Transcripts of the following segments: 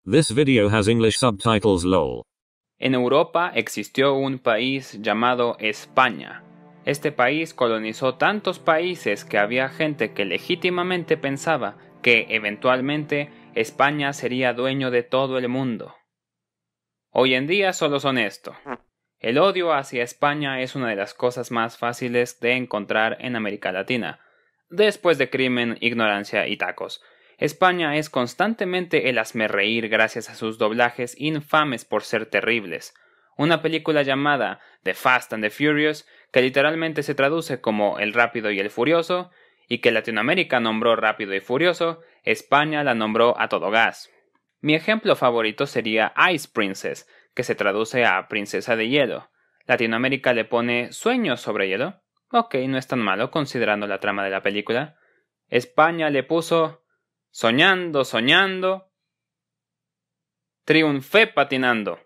This video has English subtitles lol. En Europa existió un país llamado España. Este país colonizó tantos países que había gente que legítimamente pensaba que eventualmente España sería dueño de todo el mundo. Hoy en día solo son esto. El odio hacia España es una de las cosas más fáciles de encontrar en América Latina, después de crimen, ignorancia y tacos. España es constantemente el hazmerreír gracias a sus doblajes infames por ser terribles. Una película llamada The Fast and the Furious, que literalmente se traduce como El Rápido y el Furioso, y que Latinoamérica nombró Rápido y Furioso, España la nombró a todo gas. Mi ejemplo favorito sería Ice Princess, que se traduce a Princesa de Hielo. Latinoamérica le pone Sueños sobre hielo. Ok, no es tan malo considerando la trama de la película. España le puso Soñando, soñando, triunfé patinando.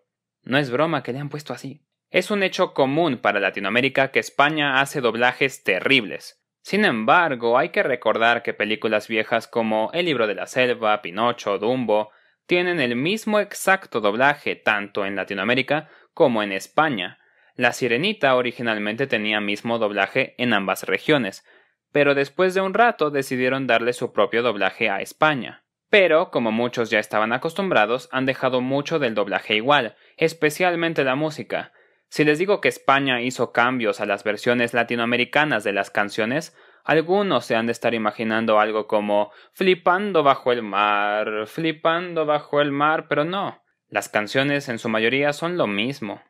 No es broma que le han puesto así. Es un hecho común para Latinoamérica que España hace doblajes terribles. Sin embargo, hay que recordar que películas viejas como El libro de la selva, Pinocho, Dumbo, tienen el mismo exacto doblaje tanto en Latinoamérica como en España. La Sirenita originalmente tenía mismo doblaje en ambas regiones, pero después de un rato decidieron darle su propio doblaje a España. Pero, como muchos ya estaban acostumbrados, han dejado mucho del doblaje igual, especialmente la música. Si les digo que España hizo cambios a las versiones latinoamericanas de las canciones, algunos se han de estar imaginando algo como flipando bajo el mar, pero no. Las canciones en su mayoría son lo mismo.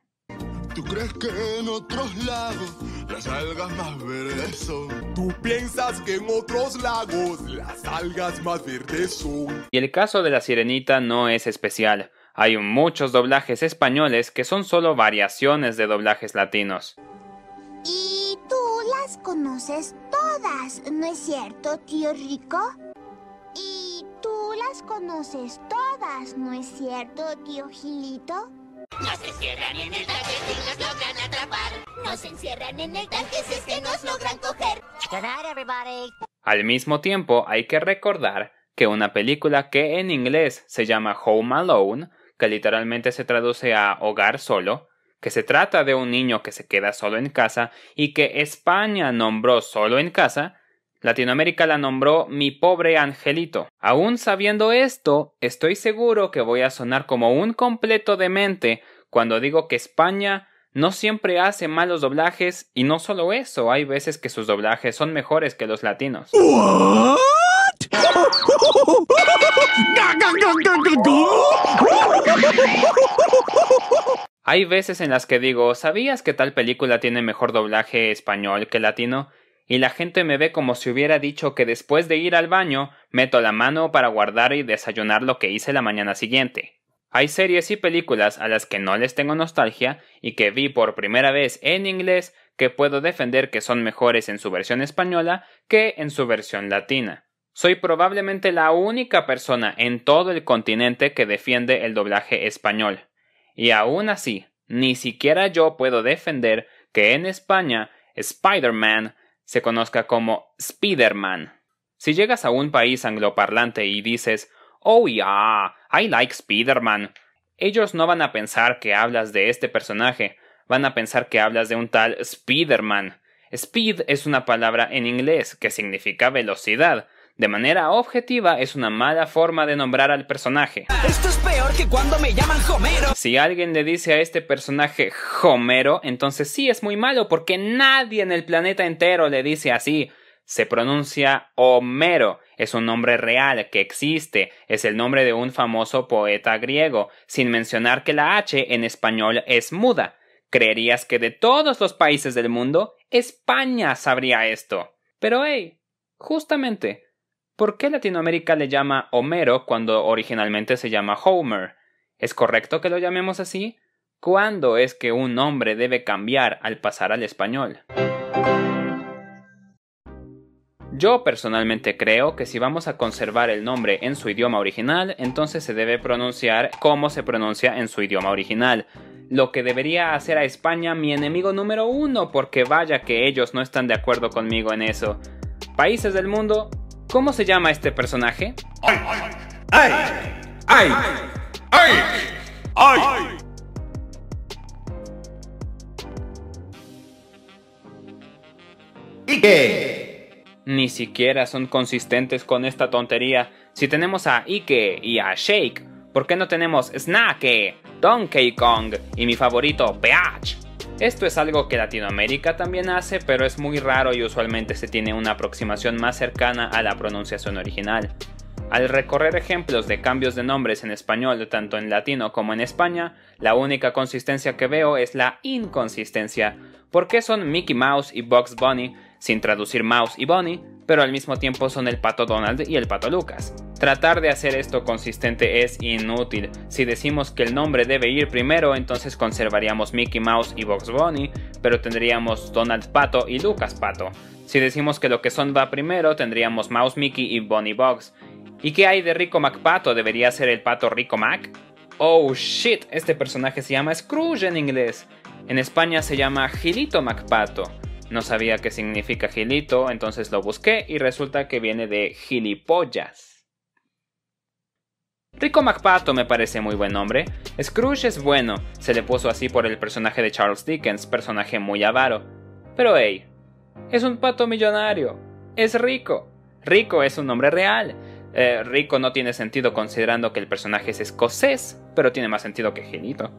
¿Tú crees que en otros lagos las algas más verdes son? ¿Tú piensas que en otros lagos las algas más verdes son? Y el caso de la Sirenita no es especial. Hay muchos doblajes españoles que son solo variaciones de doblajes latinos. Y tú las conoces todas, ¿no es cierto, tío Rico? Y tú las conoces todas, ¿no es cierto, tío Gilito? Nos encierran en el tanque si nos logran atrapar. Nos encierran en el tanque si es que nos logran coger. Good night, everybody. Al mismo tiempo, hay que recordar que una película que en inglés se llama Home Alone, que literalmente se traduce a Hogar Solo, que se trata de un niño que se queda solo en casa y que España nombró Solo en Casa, Latinoamérica la nombró Mi Pobre Angelito. Aún sabiendo esto, estoy seguro que voy a sonar como un completo demente cuando digo que España no siempre hace malos doblajes, y no solo eso, hay veces que sus doblajes son mejores que los latinos. ¿What? Hay veces en las que digo, ¿sabías que tal película tiene mejor doblaje español que latino? Y la gente me ve como si hubiera dicho que después de ir al baño, meto la mano para guardar y desayunar lo que hice la mañana siguiente. Hay series y películas a las que no les tengo nostalgia y que vi por primera vez en inglés que puedo defender que son mejores en su versión española que en su versión latina. Soy probablemente la única persona en todo el continente que defiende el doblaje español. Y aún así, ni siquiera yo puedo defender que en España Spider-Man se conozca como Spider-Man. Si llegas a un país angloparlante y dices, oh yeah, I like Spider-Man, ellos no van a pensar que hablas de este personaje, van a pensar que hablas de un tal Spider-Man. Speed es una palabra en inglés que significa velocidad. De manera objetiva es una mala forma de nombrar al personaje. Esto es peor que cuando me llaman Homero. Si alguien le dice a este personaje Homero, entonces sí es muy malo porque nadie en el planeta entero le dice así. Se pronuncia Homero, es un nombre real que existe, es el nombre de un famoso poeta griego, sin mencionar que la H en español es muda. ¿Creerías que de todos los países del mundo, España sabría esto? Pero hey, justamente, ¿por qué Latinoamérica le llama Homero cuando originalmente se llama Homer? ¿Es correcto que lo llamemos así? ¿Cuándo es que un nombre debe cambiar al pasar al español? Yo personalmente creo que si vamos a conservar el nombre en su idioma original, entonces se debe pronunciar como se pronuncia en su idioma original. Lo que debería hacer a España mi enemigo número uno, porque vaya que ellos no están de acuerdo conmigo en eso. Países del mundo, ¿cómo se llama este personaje? ¡Ay! ¡Ay! Ike. Ni siquiera son consistentes con esta tontería. Si tenemos a Ike y a Shake, ¿por qué no tenemos Snake, Donkey Kong y mi favorito, Peach? Esto es algo que Latinoamérica también hace, pero es muy raro y usualmente se tiene una aproximación más cercana a la pronunciación original. Al recorrer ejemplos de cambios de nombres en español tanto en latino como en España, la única consistencia que veo es la inconsistencia. ¿Por qué son Mickey Mouse y Bugs Bunny sin traducir Mouse y Bunny, pero al mismo tiempo son el Pato Donald y el Pato Lucas? Tratar de hacer esto consistente es inútil. Si decimos que el nombre debe ir primero, entonces conservaríamos Mickey Mouse y Bugs Bunny, pero tendríamos Donald Pato y Lucas Pato. Si decimos que lo que son va primero, tendríamos Mouse Mickey y Bunny Bugs. ¿Y qué hay de Rico McPato? ¿Debería ser el Pato Rico Mac? Oh shit, este personaje se llama Scrooge en inglés. En España se llama Gilito McPato. No sabía qué significa Gilito, entonces lo busqué y resulta que viene de gilipollas. Rico McPato me parece muy buen nombre. Scrooge es bueno, se le puso así por el personaje de Charles Dickens, personaje muy avaro. Pero hey, es un pato millonario, es rico. Rico es un nombre real. Rico no tiene sentido considerando que el personaje es escocés, pero tiene más sentido que Gilito.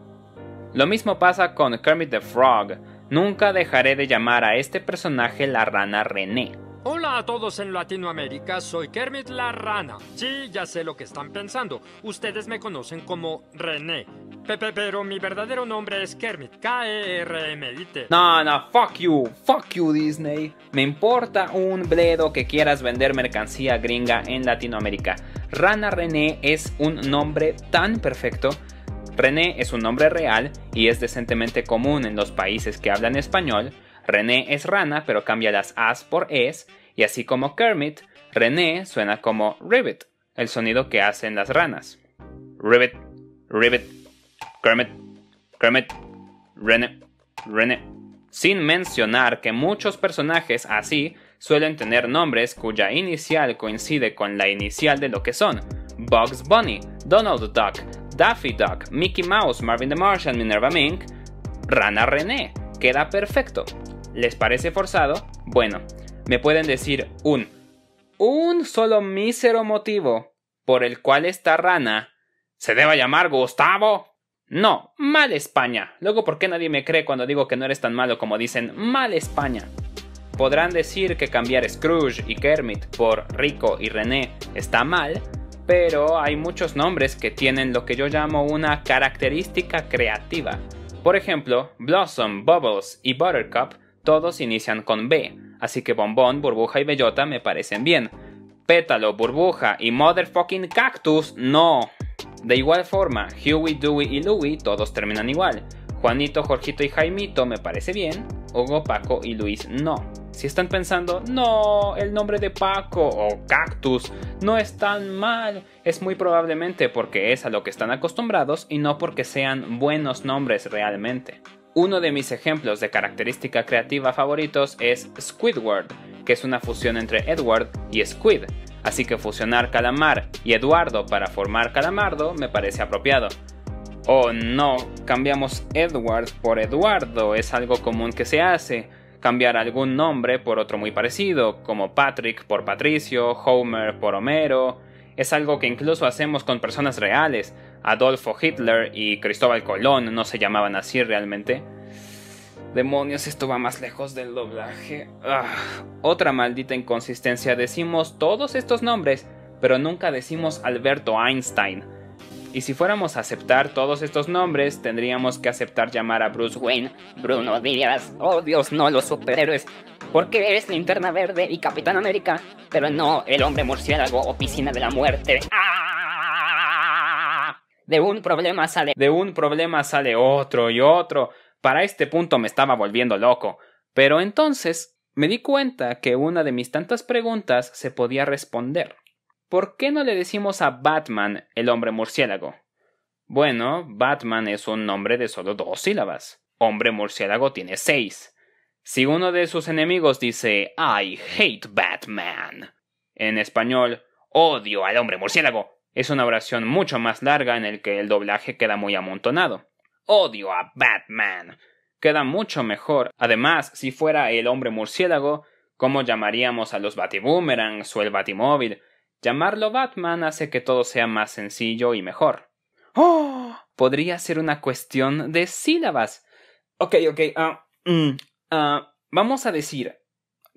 Lo mismo pasa con Kermit the Frog. Nunca dejaré de llamar a este personaje la rana René. Hola a todos en Latinoamérica, soy Kermit la Rana. Sí, ya sé lo que están pensando. Ustedes me conocen como René. Pero mi verdadero nombre es Kermit, K-E-R-M-I-T. No, fuck you Disney. Me importa un bledo que quieras vender mercancía gringa en Latinoamérica. Rana René es un nombre tan perfecto. René es un nombre real y es decentemente común en los países que hablan español. René es rana, pero cambia las as por es, y así como Kermit, René suena como Ribbit, el sonido que hacen las ranas. Ribbit, Ribbit, Kermit, Kermit, René, René. Sin mencionar que muchos personajes así suelen tener nombres cuya inicial coincide con la inicial de lo que son. Bugs Bunny, Donald Duck, Daffy Duck, Mickey Mouse, Marvin the Martian, Minerva Mink, Rana René. Queda perfecto. ¿Les parece forzado? Bueno, me pueden decir un solo mísero motivo por el cual esta rana se deba llamar Gustavo. No, mal España. Luego, ¿por qué nadie me cree cuando digo que no eres tan malo como dicen mal España? Podrán decir que cambiar Scrooge y Kermit por Rico y René está mal, pero hay muchos nombres que tienen lo que yo llamo una característica creativa. Por ejemplo, Blossom, Bubbles y Buttercup todos inician con B, así que Bombón, Burbuja y Bellota me parecen bien. Pétalo, Burbuja y Motherfucking Cactus, no. De igual forma, Huey, Dewey y Louie todos terminan igual. Juanito, Jorgito y Jaimito me parece bien. Hugo, Paco y Luis no. Si están pensando, no, el nombre de Paco o Cactus no es tan mal, es muy probablemente porque es a lo que están acostumbrados y no porque sean buenos nombres realmente. Uno de mis ejemplos de característica creativa favoritos es Squidward, que es una fusión entre Edward y Squid, así que fusionar calamar y Eduardo para formar calamardo me parece apropiado. Oh no, cambiamos Edward por Eduardo, es algo común que se hace. Cambiar algún nombre por otro muy parecido, como Patrick por Patricio, Homer por Homero, es algo que incluso hacemos con personas reales. Adolfo Hitler y Cristóbal Colón no se llamaban así realmente. Demonios, esto va más lejos del doblaje. Otra maldita inconsistencia, decimos todos estos nombres, pero nunca decimos Alberto Einstein. Y si fuéramos a aceptar todos estos nombres, tendríamos que aceptar llamar a Bruce Wayne Bruno Díaz. Oh Dios, no los superhéroes. Porque eres Linterna Verde y Capitán América, pero no el Hombre Murciélago o Piscina de la Muerte. De un problema sale otro y otro. Para este punto me estaba volviendo loco. Pero entonces me di cuenta que una de mis tantas preguntas se podía responder. ¿Por qué no le decimos a Batman el Hombre Murciélago? Bueno, Batman es un nombre de solo 2 sílabas. Hombre Murciélago tiene 6. Si uno de sus enemigos dice I hate Batman, en español, odio al Hombre Murciélago, Es una oración mucho más larga en el que el doblaje queda muy amontonado. Odio a Batman. Queda mucho mejor. Además, si fuera el hombre murciélago, ¿cómo llamaríamos a los Batiboomerangs o el Batimóvil? Llamarlo Batman hace que todo sea más sencillo y mejor. ¡Oh! Podría ser una cuestión de sílabas. Ok. Vamos a decir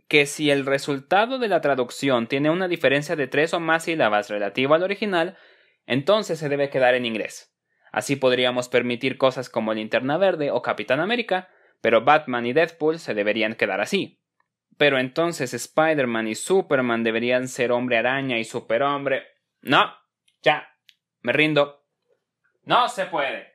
que si el resultado de la traducción tiene una diferencia de 3 o más sílabas relativa al original, entonces se debe quedar en inglés. Así podríamos permitir cosas como Linterna Verde o Capitán América, pero Batman y Deadpool se deberían quedar así. Pero entonces Spider-Man y Superman deberían ser Hombre Araña y Superhombre. No, ya, me rindo. No se puede.